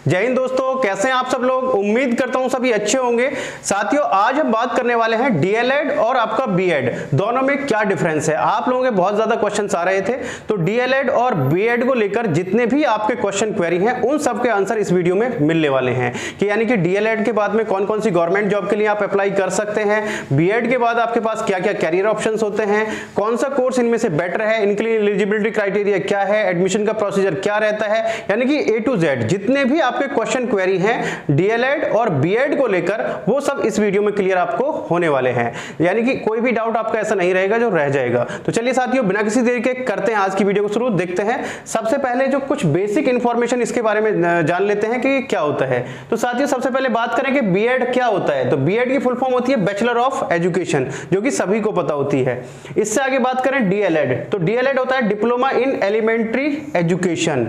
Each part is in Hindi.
जय हिंद दोस्तों, कैसे हैं आप सब लोग। उम्मीद करता हूं सभी अच्छे होंगे। साथियों, आज हम बात करने वाले हैं डीएलएड और आपका बीएड दोनों में क्या डिफरेंस है। आप लोगों के बहुत ज्यादा क्वेश्चंस आ रहे थे, तो डीएलएड और बीएड को लेकर जितने भी आपके क्वेश्चन क्वेरी हैं उन सब के आंसर इस वीडियो में मिलने वाले हैं कि यानी कि डीएलएड के बाद में कौन कौन सी गवर्नमेंट जॉब के लिए आप अप्लाई कर सकते हैं, बीएड के बाद आपके पास क्या क्या कैरियर ऑप्शंस होते हैं, कौन सा कोर्स इनमें से बेटर है, इनके लिए एलिजिबिलिटी क्राइटेरिया क्या है, एडमिशन का प्रोसीजर क्या रहता है, यानी कि ए टू जेड जितने भी आपके क्वेश्चन क्वेरी हैं डीएलएड और बीएड को लेकर वो सब इस वीडियो में क्लियर आपको होने वाले हैं। यानी कि कोई भी डाउट आपका ऐसा नहीं रहेगा जो रह जाएगा। तो चलिए साथियों, बिना किसी देरी के करते हैं आज की वीडियो को शुरू। देखते हैं सबसे पहले जो कुछ बेसिक इंफॉर्मेशन इसके बारे में जान लेते हैं कि क्या होता है। तो साथियों, सबसे पहले बात करें कि बीएड क्या होता है। तो बीएड की फुल फॉर्म होती है बैचलर ऑफ एजुकेशन, जो कि सभी को पता होती है। इससे आगे बात करें डीएलएड, तो डीएलएड होता है डिप्लोमा इन एलिमेंट्री एजुकेशन।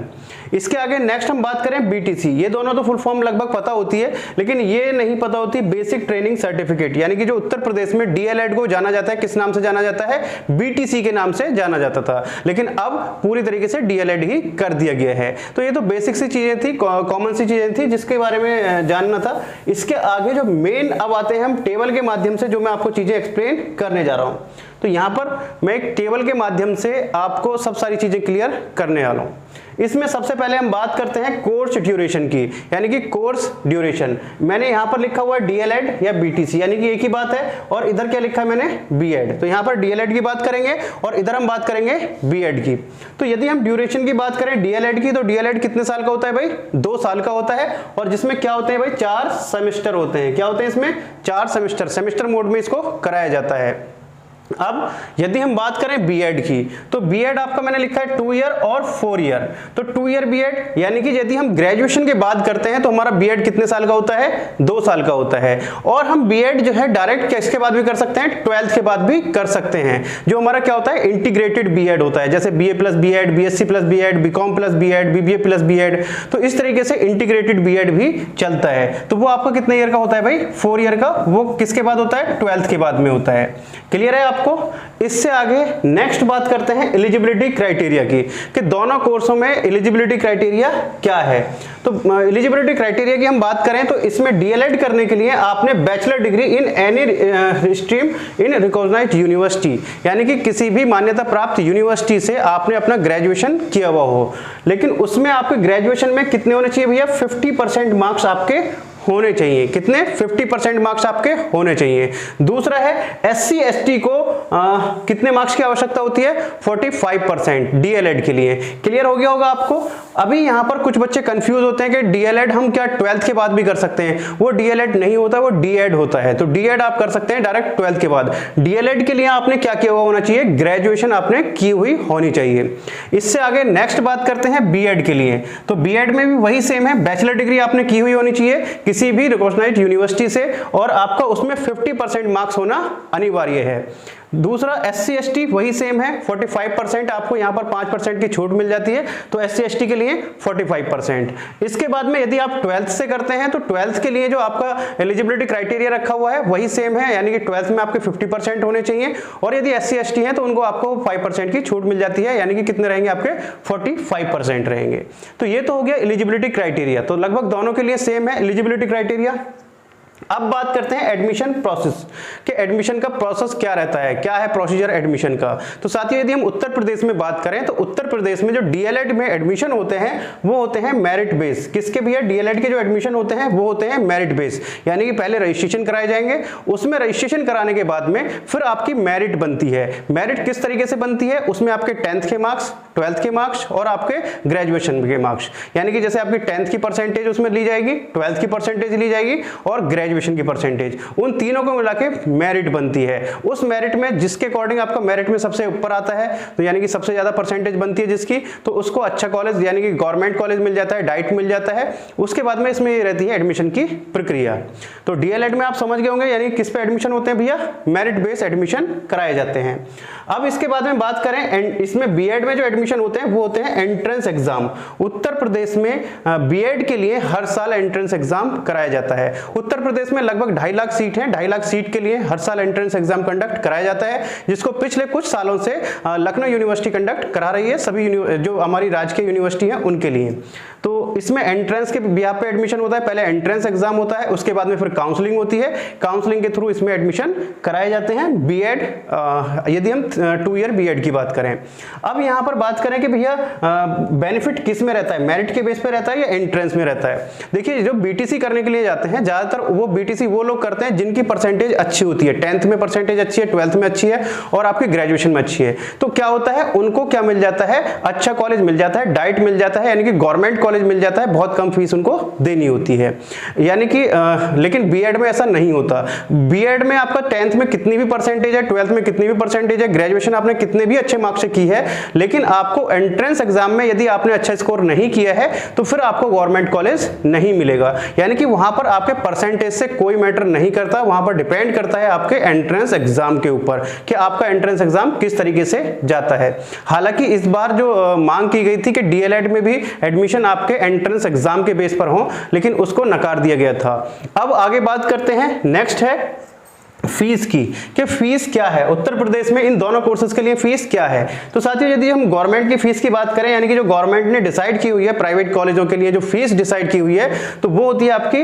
इसके आगे नेक्स्ट हम बात करें बीटीसी, ये दोनों तो फुल फॉर्म लगभग पता होती है, लेकिन ये नहीं पता होती बेसिक ट्रेनिंग सर्टिफिकेट, यानी कि जो उत्तर प्रदेश में डीएलएड को जाना जाता है किस नाम से जाना जाता है, बीटीसी के नाम से जाना जाता था, लेकिन अब पूरी तरीके से डीएलएड ही कर दिया गया है। तो ये तो बेसिक सी चीजें थी, कॉमन सी चीजें थी जिसके बारे में जानना था। इसके आगे जो मेन अब आते हैं हम टेबल के माध्यम से, जो मैं आपको चीजें एक्सप्लेन करने जा रहा हूं। तो यहां पर मैं एक टेबल के माध्यम से आपको सब सारी चीजें क्लियर करने वाला हूं। इसमें सबसे पहले हम बात करते हैं कोर्स ड्यूरेशन की, यानी कि कोर्स ड्यूरेशन। मैंने यहां पर लिखा हुआ है डीएलएड या बीटीसी, यानी कि एक ही बात है, और इधर क्या लिखा है मैंने, बीएड। तो यहां पर डीएलएड की बात करेंगे और इधर हम बात करेंगे बीएड की। तो यदि हम ड्यूरेशन की बात करें डीएलएड की, तो डीएलएड कितने साल का होता है भाई, 2 साल का होता है, और जिसमें क्या होते हैं भाई, 4 सेमेस्टर होते हैं। क्या होते हैं इसमें, 4 सेमेस्टर मोड में इसको कराया जाता है। अब यदि हम बात करें बीएड की, तो बीएड आपका मैंने लिखा है 2 ईयर और 4 ईयर। तो 2 ईयर बीएड, यानी कि यदि हम ग्रेजुएशन के बाद करते हैं तो हमारा बीएड कितने साल का होता है, 2 साल का होता है। और हम बीएड जो है डायरेक्ट इसके बाद भी कर सकते हैं, 12th के बाद भी कर सकते हैं, जो हमारा क्या होता है, इंटीग्रेटेड बीएड होता है, जैसे BA plus BEd, BSc plus BEd, BCom plus BEd, BBA plus BEd. तो इस तरीके से इंटीग्रेटेड बीएड भी चलता है। तो वो आपका कितने ईयर का होता है भाई, 4 ईयर का। वो किसके बाद होता है, 12th के बाद में होता है। क्लियर है आपको। इससे आगे नेक्स्ट बात करते हैं एलिजिबिलिटी क्राइटेरिया की, कि दोनों कोर्सों में एलिजिबिलिटी क्राइटेरिया क्या है। तो एलिजिबिलिटी क्राइटेरिया की हम बात करें तो इसमें डीएलएड करने के लिए आपने bachelor degree in any stream in recognised university, यानी कि किसी भी मान्यता प्राप्त यूनिवर्सिटी से आपने अपना ग्रेजुएशन किया हुआ हो। लेकिन उसमें आपके ग्रेजुएशन में कितने होने चाहिए भैया, 50% मार्क्स आपके होने चाहिए। कितने, 50% मार्क्स आपके होने चाहिए। दूसरा है एससी एसटी को कितने मार्क्स की आवश्यकता होती है, 45% डीएलएड के लिए। क्लियर हो गया होगा आपको। अभी यहां पर कुछ बच्चे कंफ्यूज होते हैं कि डीएलएड हम क्या 12th के बाद भी कर सकते हैं। वो डीएलएड नहीं होता, वो डीएड होता है। तो डीएड आप कर सकते हैं डायरेक्ट 12th के बाद। डीएलएड के लिए आपने क्या किया हुआ होना चाहिए, ग्रेजुएशन आपने की हुई होनी चाहिए। इससे आगे नेक्स्ट बात करते हैं बीएड के लिए। तो बीएड में भी वही सेम है, बैचलर डिग्री आपने की हुई होनी चाहिए किसी भी रिकॉग्नाइज्ड यूनिवर्सिटी से, और आपका उसमें 50% मार्क्स होना अनिवार्य है। दूसरा एससी एसटी वही सेम है, 45%, आपको यहां पर 5% की छूट मिल जाती है। तो एससी एसटी के लिए 45%। इसके बाद में यदि आप 12th से करते हैं तो 12th के लिए जो आपका एलिजिबिलिटी क्राइटेरिया रखा हुआ है वही सेम है, यानी कि 12th में आपके 50% होने चाहिए, और यदि एससी एसटी है तो उनको आपको 5% की छूट मिल जाती है, यानी कि कितने रहेंगे आपके, 45% रहेंगे। तो ये तो हो गया एलिजिबिलिटी क्राइटेरिया। तो लगभग दोनों के लिए सेम है एलिजिबिलिटी क्राइटेरिया। अब बात करते हैं एडमिशन प्रोसेस, कि एडमिशन का प्रोसेस क्या रहता है, क्या है प्रोसीजर एडमिशन का। तो साथियों, यदि हम उत्तर प्रदेश में बात करें तो उत्तर प्रदेश में जो डीएलएड में एडमिशन होते हैं वो होते हैं मेरिट बेस। किसके भैया, डीएलएड के जो एडमिशन होते हैं वो होते हैं मेरिट बेस, यानी कि पहले रजिस्ट्रेशन कराए जाएंगे, उसमें रजिस्ट्रेशन कराने के बाद में फिर आपकी मेरिट बनती है। मेरिट किस तरीके से बनती है, उसमें आपके 10th के मार्क्स, 12th के मार्क्स और आपके ग्रेजुएशन के मार्क्स, यानी कि जैसे आपकी 10th की परसेंटेज उसमें ली जाएगी, 12th की परसेंटेज ली जाएगी और ग्रेजुएशन की परसेंटेज, उन तीनों को मिला के मेरिट बनती है। उस मेरिट में जिसके अकॉर्डिंग आपका मेरिट में सबसे ऊपर आता है, तो यानी कि सबसे ज्यादा परसेंटेज बनती है जिसकी, तो उसको अच्छा कॉलेज यानी कि गवर्नमेंट कॉलेज मिल जाता है, डाइट मिल जाता है। उसके बाद में इसमें ये रहती है एडमिशन की प्रक्रिया। तो डीएलएड में आप समझ गए होंगे, यानी किस पे एडमिशन होते हैं भैया, मेरिट बेस्ड एडमिशन कराए जाते हैं। अब इसके बाद में बात करें, इसमें बीएड में जो एडमिशन होते हैं वो होते हैं एंट्रेंस एग्जाम। उत्तर प्रदेश में बीएड के लिए हर साल एंट्रेंस एग्जाम कराया जाता है। उत्तर प्रदेश में लगभग 2.5 लाख सीट है, 2.5 लाख सीट के लिए हर साल एंट्रेंस एग्जाम कंडक्ट कराया जाता है, जिसको पिछले कुछ सालों से लखनऊ यूनिवर्सिटी कंडक्ट करा रही है, सभी जो हमारी राजकीय यूनिवर्सिटी है उनके लिए। तो इसमें एंट्रेंस के बिहाफ पे एडमिशन होता है, पहले एंट्रेंस एग्जाम होता है, उसके बाद में फिर काउंसलिंग होती है, काउंसलिंग के थ्रू इसमें एडमिशन कराए जाते हैं बीएड, यदि हम 2 ईयर बीएड की बात करें। अब यहाँ पर बात करें कि भैया बेनिफिट किस में रहता है, मेरिट के बेस पे रहता है या एंट्रेंस में रहता है। देखिए जो बीटीसी करने के लिए जाते हैं ज्यादातर वो बीटीसी वो लोग करते हैं जिनकी परसेंटेज अच्छी होती है, 10th में परसेंटेज अच्छी है, 12th में अच्छी है और आपकी ग्रेजुएशन में अच्छी है। तो क्या होता है, उनको क्या मिल जाता है, अच्छा कॉलेज मिल जाता है, डाइट मिल जाता है, यानी कि गवर्नमेंट कॉलेज मिल जाता है, बहुत कम फीस उनको देनी होती है, यानी कि लेकिन बीएड में ऐसा नहीं होता। बीएड में आपका 10th में कितनी भी परसेंटेज है, 12th में कितनी भी परसेंटेज है, ग्रेजुएशन आपने कितने भी अच्छे मार्क्स से की है, लेकिन आपको एंट्रेंस एग्जाम में यदि आपने अच्छा स्कोर नहीं किया है तो फिर आपको गवर्नमेंट कॉलेज नहीं मिलेगा। यानी कि वहां पर आपके परसेंटेज से कोई मैटर नहीं करता, वहां पर डिपेंड करता है आपके एंट्रेंस एग्जाम के ऊपर कि आपका एंट्रेंस एग्जाम किस तरीके से जाता है। हालांकि इस बार जो मांग की गई थी कि डीएलएड में भी एडमिशन आपके एंट्रेंस एग्जाम के बेस पर हो, लेकिन उसको नकार दिया गया था। अब आगे बात करते हैं, नेक्स्ट है फीस की, कि फीस क्या है उत्तर प्रदेश में इन दोनों कोर्सेज के लिए फीस क्या है। तो साथियों यदि हम गवर्नमेंट की फीस की बात करें, यानी कि जो गवर्नमेंट ने डिसाइड की हुई है प्राइवेट कॉलेजों के लिए जो फीस डिसाइड की हुई है, तो वो होती है आपकी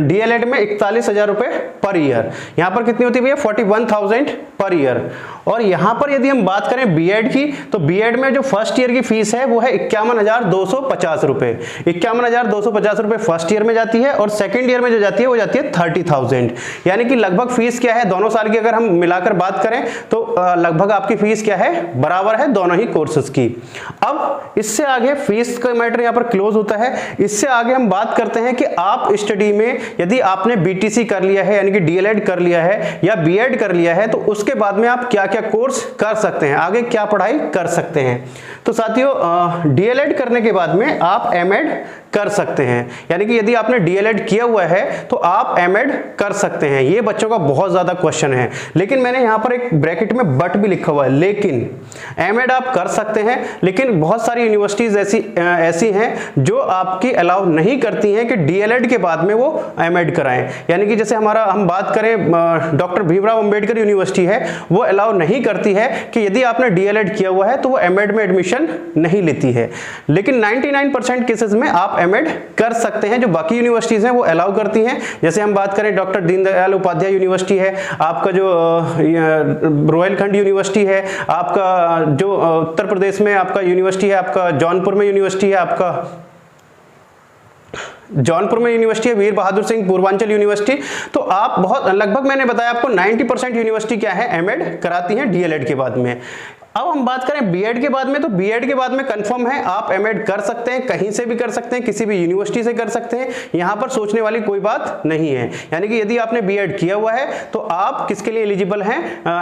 डीएलएड में 41,000 रुपए पर ईयर। यहाँ पर कितनी होती है भैया, 41,000 पर ईयर। और यहाँ पर यदि हम बात करें बीएड की, तो बीएड में जो फर्स्ट ईयर की फीस है वो है 51,250 रुपए। 51,250 रुपए फर्स्ट ईयर में जाती है और सेकेंड ईयर में जो जाती है वो जाती है 30,000। यानी कि लगभग फीस क्या है, दोनों साल की अगर हम मिलाकर बात करें तो लगभग आपकी फीस क्या है, बराबर है दोनों ही कोर्सेज की। अब इससे आगे फीस का मैटर यहाँ पर क्लोज होता है। इससे आगे हम बात करते हैं कि आप स्टडी में यदि आपने बीटीसी कर लिया है, यानी कि डीएलएड कर लिया है या बीएड कर लिया है, तो उसके बाद में आप क्या क्या कोर्स कर सकते हैं, आगे क्या पढ़ाई कर सकते हैं। तो साथियों डीएलएड करने के बाद में आप एमएड कर सकते हैं, यानी कि यदि आपने डीएलएड किया हुआ है तो आप एमएड कर सकते हैं। ये बच्चों का बहुत ज्यादा क्वेश्चन है, लेकिन मैंने यहां पर एक ब्रैकेट में बट भी लिखा हुआ है, लेकिन एमएड आप कर सकते हैं, लेकिन बहुत सारी यूनिवर्सिटीज ऐसी हैं जो आपकी अलाउ नहीं करती हैं कि डीएलएड के बाद में वो एमएड कराएं। यानी कि जैसे हम बात करें डॉक्टर भीमराव अंबेडकर यूनिवर्सिटी है, वो अलाउ नहीं करती है कि यदि आपने डीएलएड किया हुआ है तो वो एमएड में एडमिशन नहीं लेती है, लेकिन 99% केसेस में आप एमएड कर सकते हैं। जो बाकी यूनिवर्सिटीज हैं वो अलाउ करती हैं, जैसे हम बात करें डॉक्टर दीनदयाल उपाध्याय यूनिवर्सिटी है, आपका जो रोहिलखंड यूनिवर्सिटी है, आपका जो उत्तर प्रदेश में आपका यूनिवर्सिटी है, आपका जौनपुर में यूनिवर्सिटी है, जौनपुर में यूनिवर्सिटी है वीर बहादुर सिंह पूर्वांचल यूनिवर्सिटी। तो आप बहुत लगभग मैंने बताया आपको 90% यूनिवर्सिटी क्या है, एमएड कराती हैं डीएलएड के बाद में। अब हम बात करें बीएड के बाद में, तो बीएड के बाद में कंफर्म है आप एमएड कर सकते हैं, कहीं से भी कर सकते हैं, किसी भी यूनिवर्सिटी से कर सकते हैं, यहां पर सोचने वाली कोई बात नहीं है। यानी कि यदि आपने बीएड किया हुआ है तो आप किसके लिए एलिजिबल हैं,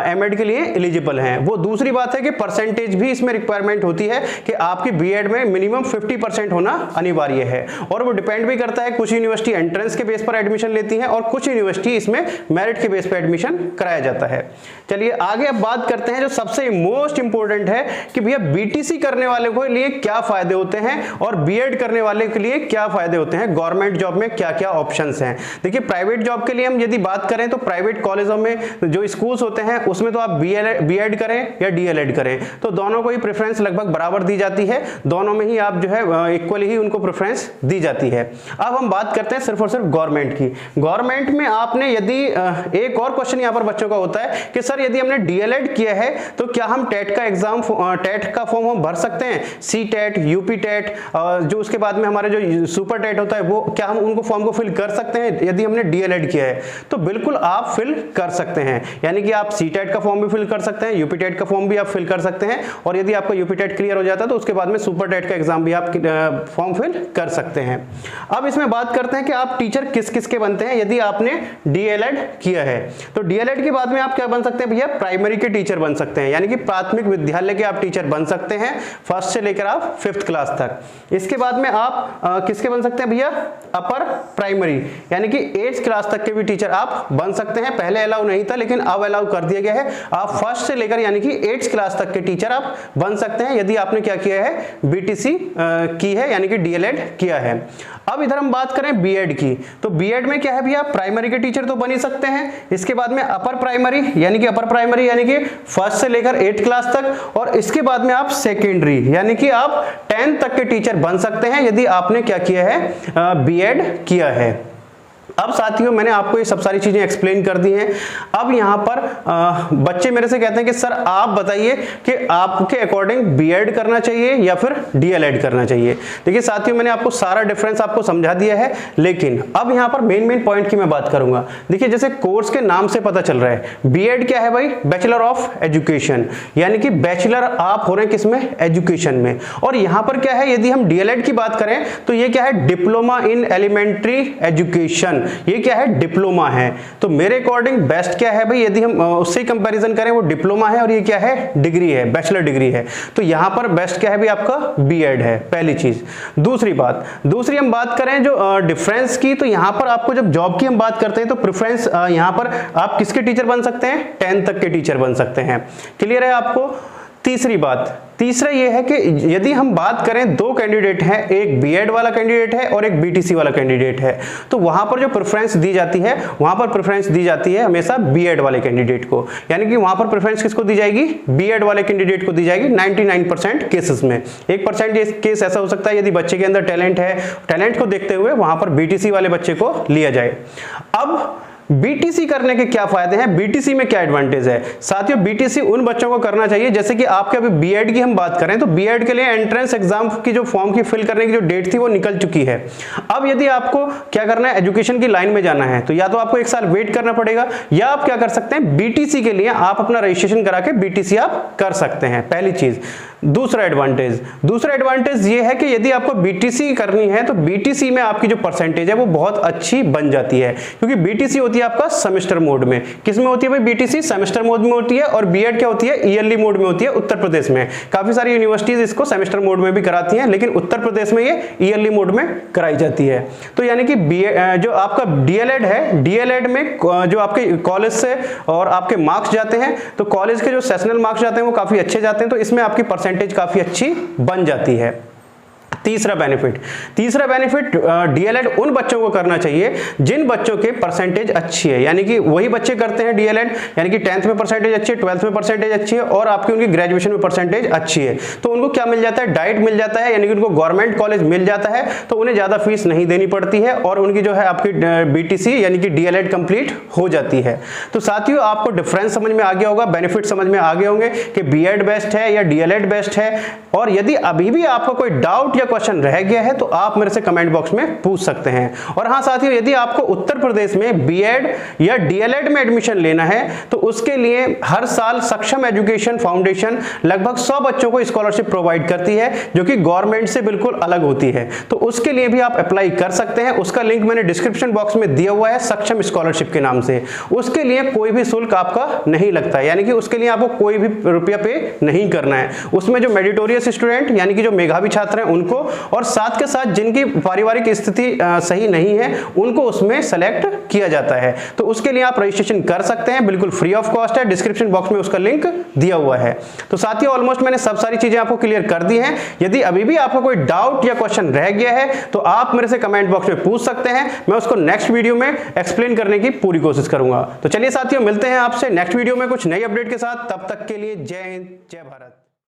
एमएड के लिए एलिजिबल हैं। वो दूसरी बात है कि परसेंटेज भी इसमें रिक्वायरमेंट होती है कि आपकी बीएड में मिनिमम 50% होना अनिवार्य है, और वो डिपेंड भी करता है, कुछ यूनिवर्सिटी एंट्रेंस के बेस पर एडमिशन लेती है और कुछ यूनिवर्सिटी इसमें मेरिट के बेस पर एडमिशन कराया जाता है। चलिए आगे अब बात करते हैं जो सबसे मोस्ट इंपॉर्टेंट है कि भैया बीटीसी करने वाले को लिए क्या फायदे होते हैं और बीएड करने वाले के लिए क्या फायदे होते हैं, गवर्नमेंट जॉब में क्या क्या ऑप्शंस हैं। देखिए प्राइवेट जॉब के लिए हम यदि बात करें तो प्राइवेट कॉलेजों में जो स्कूल्स होते हैं उसमें तो आप बीएड करें या डीएलएड करें तो दोनों को ही प्रेफरेंस लगभग बराबर दी जाती है, दोनों में ही आप जो है इक्वली ही उनको प्रेफरेंस दी जाती है। अब हम बात करते हैं सिर्फ और सिर्फ गवर्नमेंट की। गवर्नमेंट में आपने यदि एक और क्वेश्चन यहाँ पर बच्चों का होता है कि सर यदि हमने डीएलएड किया है तो क्या हम टेट का एग्जाम, टेट का फॉर्म हम भर सकते हैं, सी टेट, यूपी टेट, जो उसके बाद में हमारे जो सुपर टेट होता है वो क्या हम उनको फॉर्म को फिल कर सकते हैं यदि हमने डीएलएड किया है? तो बिल्कुल आप फिल कर सकते हैं, यानी कि आप सी टेट का फॉर्म भी फिल कर सकते हैं, यूपी टेट का फॉर्म भी आप फिल कर सकते हैं, और यदि आपका यूपी टेट क्लियर हो जाता है तो उसके बाद में सुपर टेट का एग्जाम भी आप फॉर्म फिल कर सकते हैं। अब इसमें बात करते हैं कि आप टीचर किस किस के बनते हैं यदि आपने डीएलएड किया है। तो डीएलएड के बाद में आप क्या बन सकते हैं भैया, प्राइमरी के टीचर बन सकते हैं, यानी कि प्राथमिक विद्यालय के आप टीचर बन सकते हैं, फर्स्ट से लेकर आप 5th क्लास तक। इसके बाद में आप किसके बन सकते हैं भैया, अपर प्राइमरी, यानी कि 8th क्लास तक के भी टीचर आप बन सकते हैं। पहले अलाउ नहीं था लेकिन अब अलाउ कर दिया गया है, आप फर्स्ट से लेकर यानी कि 8th क्लास तक के टीचर आप बन सकते हैं यदि आपने क्या किया है, बीटीसी की है यानी कि डीएलएड किया है। अब इधर हम बात करें बीएड की, तो बीएड में क्या है भैया, प्राइमरी के टीचर तो बन ही सकते हैं, इसके बाद में अपर प्राइमरी यानी कि फर्स्ट से लेकर 8th क्लास तक, और इसके बाद में आप सेकेंडरी यानी कि आप 10th तक के टीचर बन सकते हैं यदि आपने क्या किया है, बीएड किया है। अब साथियों मैंने आपको ये सब सारी चीजें एक्सप्लेन कर दी हैं। अब यहाँ पर बच्चे मेरे से कहते हैं कि सर आप बताइए कि आपके अकॉर्डिंग बीएड करना चाहिए या फिर डीएलएड करना चाहिए। देखिए साथियों मैंने आपको सारा डिफरेंस आपको समझा दिया है, लेकिन अब यहाँ पर मेन पॉइंट की मैं बात करूंगा। देखिए जैसे कोर्स के नाम से पता चल रहा है, बीएड क्या है भाई, बैचलर ऑफ एजुकेशन, यानी कि बैचलर आप हो रहे हैं किसमें, एजुकेशन में। और यहाँ पर क्या है, यदि हम डीएलएड की बात करें तो ये क्या है, डिप्लोमा इन एलिमेंट्री एजुकेशन, ये क्या है, डिप्लोमा है। तो मेरे अकॉर्डिंग बेस्ट क्या है भाई, यदि हम उससे कंपैरिजन करें, वो डिप्लोमा है और ये क्या है, डिग्री है, बैचलर डिग्री है। तो यहां पर बेस्ट क्या है भाई, आपका बीएड है, पहली चीज। दूसरी हम बात करें जो डिफरेंस की, तो यहां पर आपको जब जॉब की हम बात करते हैं तो प्रेफरेंस यहां पर आप किसके टीचर बन सकते हैं, 10th तक के टीचर बन सकते हैं। क्लियर है आपको। तीसरा ये है कि यदि हम बात करें, दो कैंडिडेट हैं, एक बीएड वाला कैंडिडेट है और एक बीटीसी वाला कैंडिडेट है, तो वहां पर जो प्रेफरेंस दी जाती है, वहां पर प्रेफरेंस दी जाती है हमेशा बीएड वाले कैंडिडेट को, यानी कि वहां पर प्रेफरेंस किसको दी जाएगी, बीएड वाले कैंडिडेट को दी जाएगी 99% केसेस में। 1% केस ऐसा हो सकता है यदि बच्चे के अंदर टैलेंट है, टैलेंट को देखते हुए वहां पर बीटीसी वाले बच्चे को लिया जाए। अब बीटीसी करने के क्या फायदे हैं, बीटीसी में क्या एडवांटेज है साथियों। बीटीसी उन बच्चों को करना चाहिए, जैसे कि आपके अभी बीएड की हम बात करें तो बीएड के लिए एंट्रेंस एग्जाम की जो फॉर्म की फिल करने की जो डेट थी वो निकल चुकी है। अब यदि आपको क्या करना है, एजुकेशन की लाइन में जाना है, तो या तो आपको 1 साल वेट करना पड़ेगा, या आप क्या कर सकते हैं, बीटीसी के लिए आप अपना रजिस्ट्रेशन करा के बीटीसी आप कर सकते हैं, पहली चीज। दूसरा एडवांटेज ये है कि यदि आपको बीटीसी करनी है तो बीटीसी में आपकी जो परसेंटेज है वो बहुत अच्छी बन जाती है, क्योंकि बीटीसी होती है आपका सेमेस्टर मोड में। किस में होती है भाई, बीटीसी सेमेस्टर मोड में होती है, और बीएड क्या होती है, ईयरली मोड में होती है। उत्तर प्रदेश में काफी सारी यूनिवर्सिटीज इसको सेमेस्टर मोड में भी कराती हैं, लेकिन उत्तर प्रदेश में ये ईयरली मोड में कराई जाती है। तो यानी कि जो आपका डीएलएड है, डीएलएड में जो आपके कॉलेज से और आपके मार्क्स जाते हैं, तो कॉलेज के जो सेशनल मार्क्स जाते हैं वो काफी अच्छे जाते हैं, तो इसमें आपकी परसेंटेज काफी अच्छी बन जाती है। तीसरा बेनिफिट डीएलएड उन बच्चों को करना चाहिए जिन बच्चों के परसेंटेज अच्छी है, यानी कि वही बच्चे करते हैं डीएलएड, यानी कि 10th में परसेंटेज अच्छी है, 12th में परसेंटेज अच्छी है और आपकी उनकी ग्रेजुएशन में परसेंटेज अच्छी है, तो उनको क्या मिल जाता है, डाइट मिल जाता है, यानी कि उनको गवर्नमेंट कॉलेज मिल जाता है, तो उन्हें ज्यादा फीस नहीं देनी पड़ती है और उनकी जो है आपकी बीटीसी यानी कि डीएलएड कंप्लीट हो जाती है। तो साथियों आपको डिफरेंस समझ में आ गया होगा, बेनिफिट समझ में आ गए होंगे कि बीएड बेस्ट है या डीएलएड बेस्ट है। और यदि अभी भी आपका कोई डाउट या क्वेश्चन रह गया है तो आप मेरे से कमेंट बॉक्स में पूछ सकते हैं। और हाँ साथियों, यदि आपको उत्तर प्रदेश में बीएड या डीएलएड में एडमिशन लेना है तो उसके लिए हर साल सक्षम एजुकेशन फाउंडेशन लगभग 100 बच्चों को स्कॉलरशिप प्रोवाइड करती है, जो कि गवर्नमेंट से बिल्कुल अलग होती है। तो उसके लिए भी आप अप्लाई कर सकते हैं, उसका लिंक मैंने डिस्क्रिप्शन बॉक्स में दिया हुआ है, सक्षम स्कॉलरशिप के नाम से। उसके लिए कोई भी शुल्क आपका नहीं लगता है, यानी कि उसके लिए आपको कोई भी रुपया पे नहीं करना है। उसमें जो मेरिटोरियस स्टूडेंट यानी कि जो मेधावी छात्र हैं उनको, और साथ के साथ जिनकी पारिवारिक स्थिति सही नहीं है उनको उसमें सेलेक्ट किया जाता है। तो उसके लिए आप रजिस्ट्रेशन कर सकते हैं, बिल्कुल फ्री ऑफ कॉस्ट है, डिस्क्रिप्शन बॉक्स में उसका लिंक दिया हुआ है। तो साथियों ऑलमोस्ट मैंने सब सारी चीजें आपको क्लियर कर दी हैं। यदि अभी भी आपका कोई डाउट या क्वेश्चन रह गया है तो आप मेरे से कमेंट बॉक्स में पूछ सकते हैं, मैं उसको नेक्स्ट वीडियो में एक्सप्लेन करने की पूरी कोशिश करूंगा। तो चलिए साथियों मिलते हैं आपसे नेक्स्ट वीडियो में कुछ नई अपडेट के साथ, तब तक के लिए जय हिंद जय भारत।